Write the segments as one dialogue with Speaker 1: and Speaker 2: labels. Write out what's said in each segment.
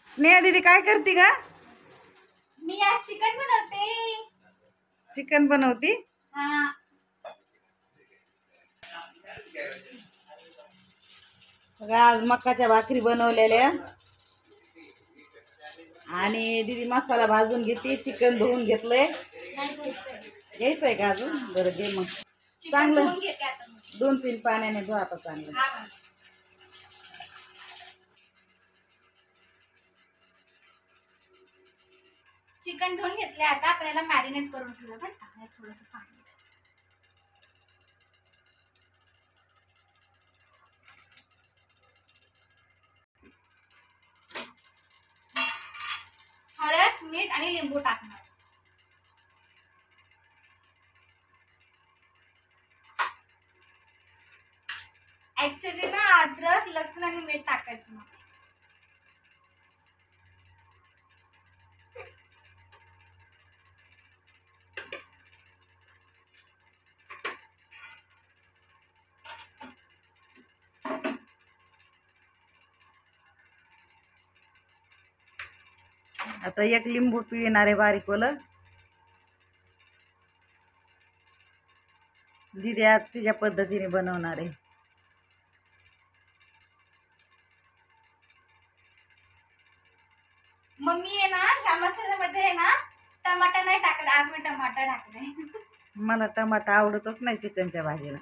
Speaker 1: स्नेहा दीदी काय करते का?
Speaker 2: मी आज चिकन बनवते.
Speaker 1: चिकन बनवती.
Speaker 2: हा.
Speaker 1: आज मक्काच्या भाकरी बनवलेल्या आणि दीदी मसाला भाजून घेते. चिकन धुवून घेतलंय. घ्यायचंय का अजून? बरं घे मग. चांगलं 2-3 पाण्याने धुवा आता चांगलं.
Speaker 2: चिकन धुवून घेतले. आता आपल्याला मॅरिनेट करून ठेवलं बरं का. थोडंसं पाणी. हळद, मीठ आणि लिंबू टाकणार. ऍक्च्युअली ना अद्रक, लसूण आणि मीठ टाकायचं मग.
Speaker 1: आता 1 लिंबू पिळणार आहे बारीक वालं. दीदी आज तिच्या पद्धतीने बनवणार आहे.
Speaker 2: मम्मी आहे ना ह्या मसाल्यामध्ये आहे ना टमाटा नाही टाकला. आज मी टमाटा टाकले.
Speaker 1: मला टमाटा आवडतच नाही चिकनच्या भाजीला.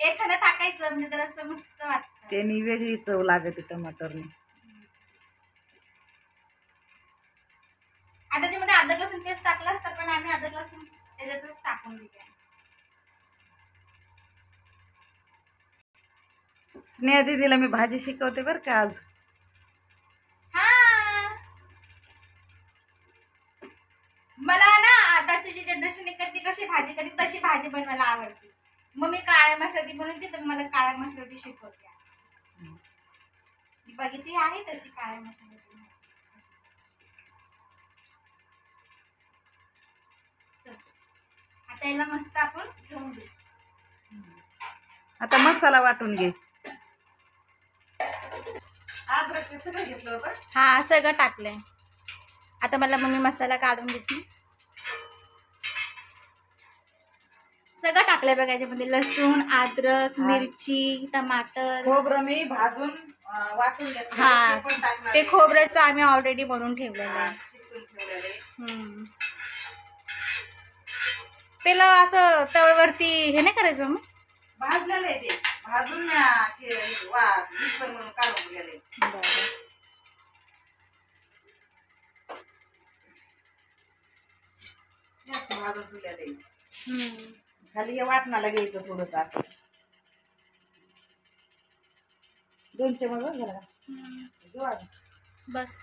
Speaker 2: एखादं टाकायचं म्हणजे जरा असं मस्त वाटतं.
Speaker 1: त्यांनी वेगळी चव लागते टमाटरने.
Speaker 2: आता त्याच्यामध्ये अद्रक लसूण पेस्ट टाकलं असतं पण आम्ही अद्रक लसूण त्याच्यातच टाकून दिले.
Speaker 1: स्नेहा दीदीला मी भाजी शिकवते बरं का आज.
Speaker 2: मला ना आताची जी जनरेशन आहे ती कशी भाजी करते तशी भाजी बनवायला आवडते. मग मी काळ्या मसाल्याची बनवते तर मला काळ्या मसाल्याची शिकवते. बघितली आहे तशी काळ्या मसाल्याची. आता याला मस्त आपण ठेवून देऊ.
Speaker 1: आता मसाला वाटून घे. अद्रक सगळं घेतलं होतं.
Speaker 2: हा सगळं टाकलंय. आता मला मम्मी मसाला काढून देते. सगळं टाकलंय बघा याच्यामध्ये. लसूण, अद्रक, मिरची, टमाटर,
Speaker 1: खोबरं मी भाजून वाटून घेतलं.
Speaker 2: हा ते खोबऱ्याचं आम्ही ऑलरेडी बनवून ठेवलेलं आहे. त्याला असं तव्यावरती हे नाही करायचं मग.
Speaker 1: भाजलेलं आहे ते. भाजून मिक्सर म्हणून काढून गेले. जास्त भाजून ठेवलेलं आहे. खाली हे वाटणाला घ्यायचं थोडंसं असं. 2 चमच घ्या
Speaker 2: बस.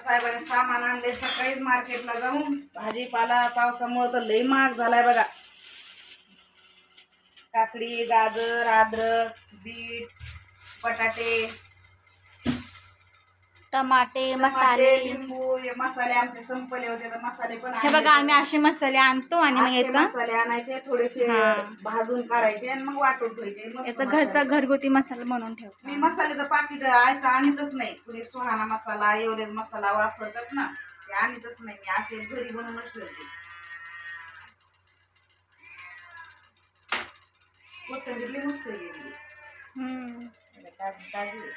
Speaker 1: साहेबांनी सामान आणले सकाळीच मार्केटला जाऊन. भाजीपाला पावसामुळे तर लई महाग झालाय बघा. काकडी, गाजर, अद्रक, बीट, बटाटे,
Speaker 2: टमाटे, मसाले,
Speaker 1: लिंबू. हे मसाले आमचे संपले होते तर मसाले पण.
Speaker 2: हे बघा आम्ही असे मसाले आणतो आणि मग याचा
Speaker 1: मसाले आणायचे थोडेसे भाजून काढायचे आणि मग वाटून ठेवायचे.
Speaker 2: याचा घरचा घरगुती मसाला बनवून ठेवतो.
Speaker 1: मी मसाल्याचं पाकिट आणतच नाही. कुणी सुहाना मसाला एवढे मसाला वापरतात ना ते आणतच नाही. मी असे घरी बनवूनच ठेवते. कोथिंबीर मस्त गेली. ताजी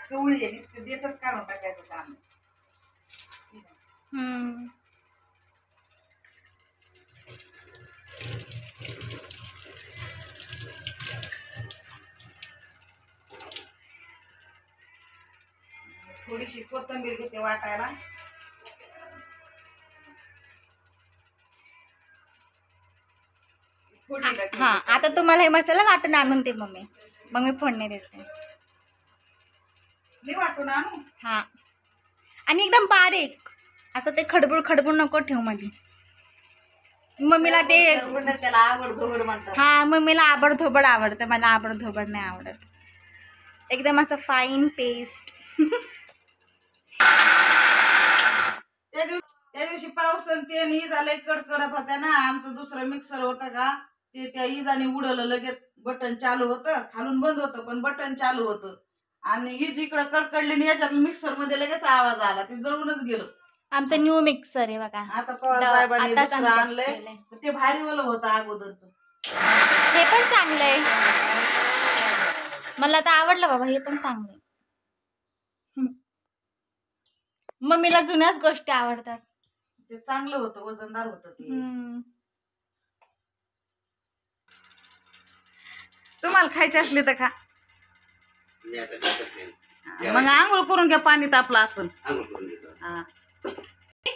Speaker 1: कवळी आहे. नुसते देठच काढून टाकायचं काम. थोडीशी कोथिंबीर घेते वाटायला.
Speaker 2: हा आता तुम्हाला हे मसाला वाटून आणून दे मम्मी. मग मी फोडणी देते.
Speaker 1: मी वाटून आणू.
Speaker 2: हा आणि एकदम बारीक असं ते खडबूड खडबूड नको ठेव मध्ये. मम्मीला ते
Speaker 1: त्याला आवड म्हणतात.
Speaker 2: हा मम्मीला आबडधोबड आवडतं. मला आबडधोबड नाही आवडत. एकदम असं फाईन पेस्ट.
Speaker 1: त्या दिवशी पाऊस आणि ते आणि इजाला कडकडत होत्या ना. आमचं दुसरं मिक्सर होतं का ते त्या इजाने उडवलं लगेच. बटन चालू होतं, खालून बंद होतं पण बटन चालू होतं. आणि इज इकडं कडकडली आणि याच्यात मिक्सर मध्ये लगेच आवाज आला, ते जळूनच गेलं.
Speaker 2: आमचं न्यू मिक्सर आहे बघा.
Speaker 1: आता पवार साहेबांनी
Speaker 2: आताच
Speaker 1: दुसरं
Speaker 2: unbox
Speaker 1: आणलंय,
Speaker 2: केलंय.
Speaker 1: ते भारी वालं होतं अगोदरच.
Speaker 2: हे पण चांगलंय, मला तर आवडलं बाबा, हे पण चांगलंय. मम्मीला जुन्याच गोष्टी आवडतात.
Speaker 1: ते चांगलं होतं, वजनदार होतं ते. तुम्हाला खायचे असले तर खा. मग आंघोळ करून घ्या, पाणी तापलं असेल.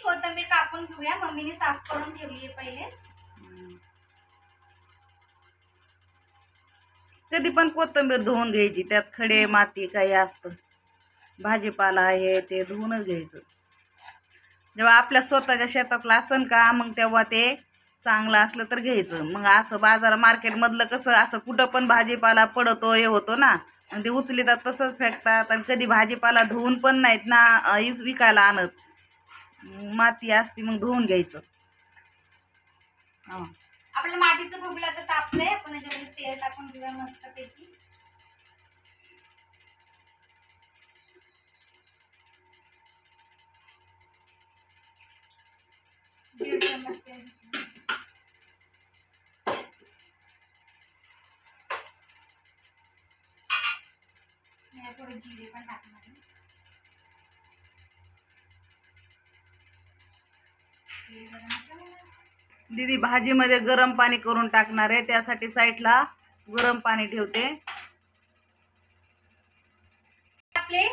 Speaker 2: कोथिंबीर कापून घेऊया, मम्मीने साफ करून ठेवली आहे पहिले.
Speaker 1: कधी पण कोथिंबीर धुवून घ्यायची, त्यात खडे माती काही असतं, भाजीपाला आहे ते धुवूनच घ्यायचं. जेव्हा आपल्या स्वतःच्या शेतातलं असन का मग तेव्हा ते चांगलं असलं तर घ्यायचं. मग असं बाजार मार्केट मधलं कसं असं कुठं पण भाजीपाला पडतो हे होतो ना, मग ते उचलितात तसंच फेकतात. आणि कधी भाजीपाला धुवून पण नाहीत ना विकायला आणत, माती असती मग धुवून घ्यायचं.
Speaker 2: आपल्या मातीचं भुगला तर तापलंय, आपण याच्यामध्ये तेल टाकून घेऊया मस्त पैकी. दीड चम्मच तेल. थोडे जिरे पण टाकणार.
Speaker 1: दीदी भाजीमध्ये गरम पाणी करून टाकणार आहे, त्यासाठी साईडला गरम पाणी ठेवते.
Speaker 2: आपले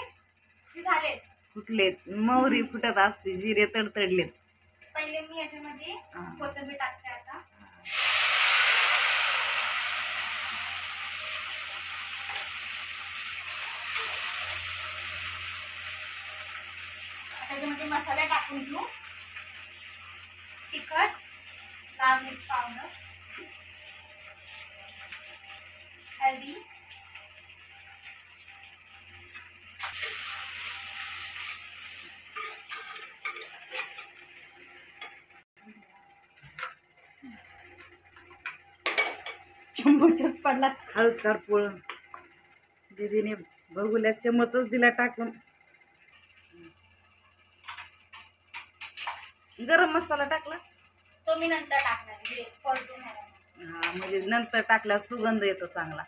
Speaker 2: झाले
Speaker 1: फुटलेत, मोहरी फुटत असते, जिरे तडतडलेत.
Speaker 2: पहिले मी याच्यामध्ये कोथिंबीर टाकते. आता त्याच्यामध्ये मसाले टाकून घेऊ. तिखट, लाल मिर्च पावडर, हळदी, चम्मचच पडला.
Speaker 1: हळूच काढ पोळून. दीदीने बघूल्या चम्मचच दिला टाकून. गरम मसाला टाकला
Speaker 2: तो मी नंतर टाकणार आहे, परतून घ्यायला.
Speaker 1: हा, म्हणजे नंतर टाकला सुगंध येतो चांगला.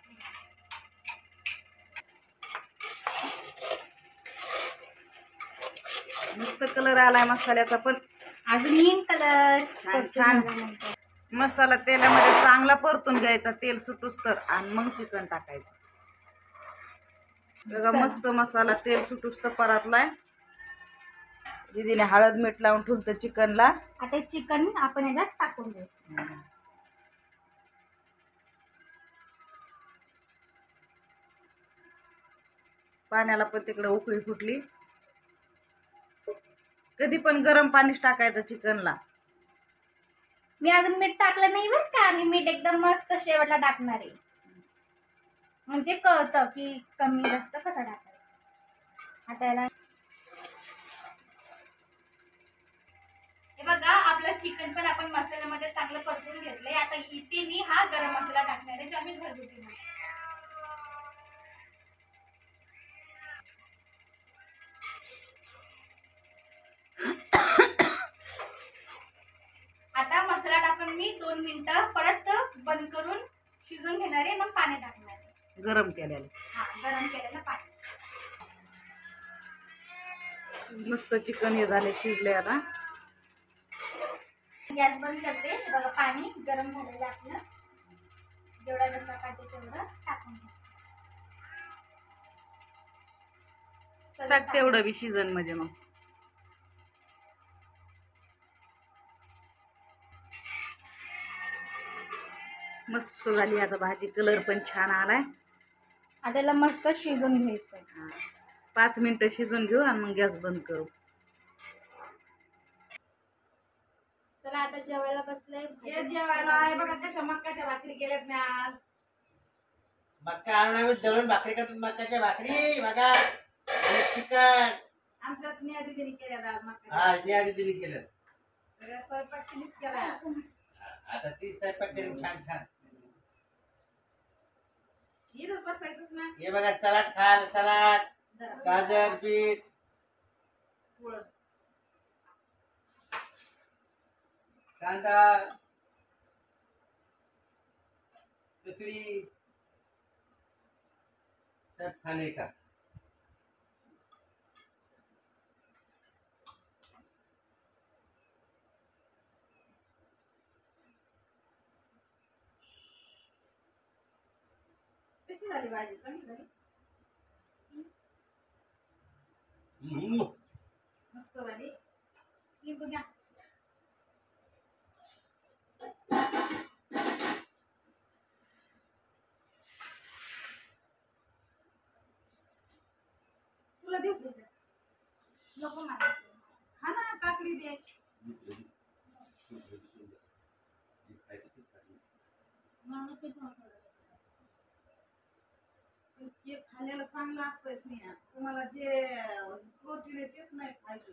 Speaker 1: मस्त कलर आलाय मसाल्याचा, पण
Speaker 2: अजून येईन कलर.
Speaker 1: छान छान. मसाला तेलामध्ये चांगला परतून घ्यायचा, तेल सुटूस तर, आणि मग चिकन टाकायचं. बघा मस्त मसाला तेल सुटूस तर परतलाय. दीदीने हळद मीठ लावून ठेवलं चिकनला.
Speaker 2: आता चिकन आपण याच्यात टाकून देऊ.
Speaker 1: पाण्याला पण तिकडे उकळी फुटली. कधी पण गरम पाणीच टाकायचं चिकनला.
Speaker 2: मी अजून मीठ टाकलं नाही बरं का, मी मीठ एकदम मस्त शेवटला टाकणार आहे, म्हणजे कळतं की कमी जास्त कसं टाकायचं. आता याला हे बघा, आपलं चिकन पण आपण मसाल्यामध्ये चांगलं परतून घेतलंय. आता इथे मी हा गरम मसाला टाकणार आहे, जो आम्ही घरगुती. आता मसाला टाकून मी 2 मिनिटं परत बंद करून शिजून घेणार आहे, मग पाणी टाकणार आहे
Speaker 1: गरम केलेलं.
Speaker 2: हा, गरम केलेलं पाणी.
Speaker 1: मस्त चिकन हे झाले, शिजले. आता
Speaker 2: गॅस बंद करते. बघा पाणी गरम झालेलं आपलं, जेवढा रस्सा काढते तेवढं टाकून
Speaker 1: टाक तेवढं बी शिजन म्हणजे. मग मस्त झाली आता भाजी, कलर पण छान आलाय.
Speaker 2: आता त्याला मस्त शिजून घ्यायचं.
Speaker 1: 5 मिनिटं शिजून घेऊ आणि मग गॅस बंद करू.
Speaker 2: चला आता जेवायला बसलंय.
Speaker 1: जेवायला आहे बघा, कशा मक्काच्या भाकरी केल्यात मी आज.
Speaker 3: मक्का आणून दळून भाकरी करतात, मक्काच्या भाकरी बघा. चिकन
Speaker 1: आमच्या स्नेहा दीदीने केल्यात आज मक्का.
Speaker 3: हा, स्नेहा दीदीने केलं.
Speaker 1: सगळ्या स्वयंपाक तिनेच केलाय.
Speaker 3: आता ती स्वयंपाक करेन छान छान.
Speaker 1: इथंच बसायचंच ना.
Speaker 3: हे बघा सलाड खाल, सलाड, गाजर, बीट,
Speaker 1: पोळं.
Speaker 3: कांदा, ककड़ी, सब खाने का.
Speaker 1: कशी झाली भाजी? चांगली झाली. मस्त झाली.
Speaker 2: ही बघा.
Speaker 1: तुला देऊ का?
Speaker 2: नको मला.
Speaker 1: खा ना, काकडी दे.
Speaker 2: म्हणूनच मी तुम्हाला थोडं
Speaker 1: केक खाल्लेलं चांगलं असतंच नाही ना. तुम्हाला जे प्रोटीन आहे तेच नाही खायचं.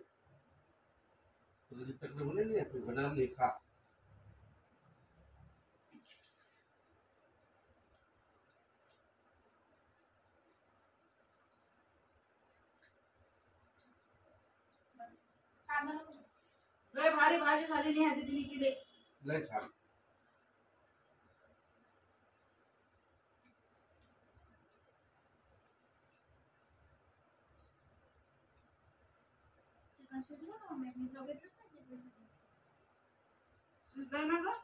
Speaker 3: बना नहीं खा.
Speaker 2: कांदा नको.
Speaker 1: लय भारी भाजी झाली नाही आधी तिने केली.
Speaker 3: लय छान.
Speaker 2: चिकन शिजलं का मम्मी? मी बघितलंच नाही चिकन.
Speaker 1: शिजलंय ना गं?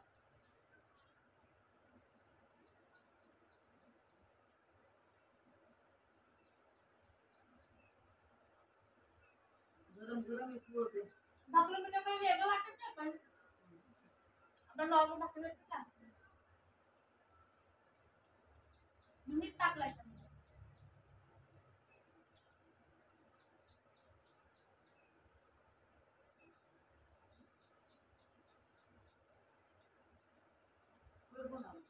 Speaker 1: गरम गरम एक पोळं दे.
Speaker 2: भाकरी म्हणजे काही वेगळं वाटत नाही पण आपण नॉर्मल भाकरी भेटते का? मीठ टाकलं याच्यामध्ये.
Speaker 1: पोळं बनव.